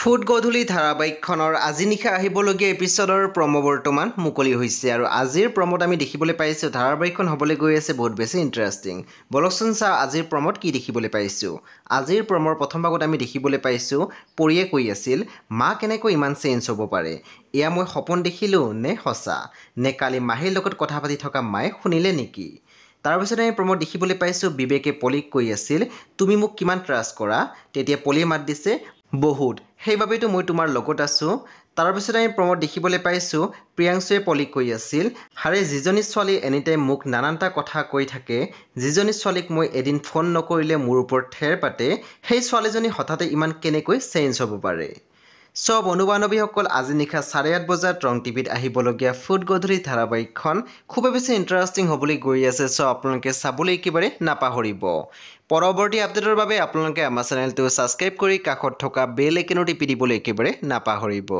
Food গধূলি ধাৰাবাহিকখনৰ আজি নিশা আহিবলগীয়া এপিছডৰ প্ৰম' বৰ্তমান মুকলি হৈছে আৰু আজিৰ প্ৰম'ত আমি দেখিবলৈ পাইছোঁ ধাৰাবাহিকখন হ'বলৈ গৈ আছে বহুত বেছি ইণ্টাৰেষ্টিং। বলকচোন চাওঁ আজিৰ প্ৰম'ত কি দেখিবলৈ পাইছোঁ। আজিৰ প্ৰম'ৰ প্ৰথম ভাগত আমি দেখিবলৈ পাইছোঁ পৰিয়ে কৈ আছিল মা কেনেকৈ ইমান চেঞ্জ হ'ব পাৰে, এয়া মই সপোন দেখিলোঁ নে সঁচা, নে কালি মাহীৰ লগত কথা পাতি থকা মায়ে শুনিলে নেকি। তাৰপিছত আমি প্ৰম'ত দেখিবলৈ পাইছোঁ বিবেকে পলিক কৈ আছিল তুমি মোক কিমান ট্ৰাষ্ট কৰা, তেতিয়া পলিয়ে মাত দিছে বহুত, সেইবাবেতো মই তোমাৰ লগত আছোঁ। তাৰপিছত আমি প্ৰম'ত দেখিবলৈ পাইছোঁ প্ৰিয়াংশুৱে পলিক কৈ আছিল হাৰে যিজনী ছোৱালী এনিটাইম মোক নানানটা কথা কৈ থাকে, যিজনী ছোৱালীক মই এদিন ফোন নকৰিলে মোৰ ওপৰত ঠেৰ পাতে, সেই ছোৱালীজনী হঠাতে ইমান কেনেকৈ চেঞ্জ হ'ব পাৰে। চ' বন্ধু বান্ধৱীসকল আজি নিশা 8:30 বজাত ৰং টিভিত আহিবলগীয়া ফুড গধূলি ধাৰাবাহিকখন খুবেই বেছি ইণ্টাৰেষ্টিং হ'বলৈ গৈ আছে। চ' আপোনালোকে চাবলৈ একেবাৰে নাপাহৰিব। পৰৱৰ্তী আপডেটৰ বাবে আপোনালোকে আমাৰ চেনেলটো ছাবস্ক্ৰাইব কৰি কাষত থকা বেল আইকনটো টিপি দিবলৈ একেবাৰে নাপাহৰিব।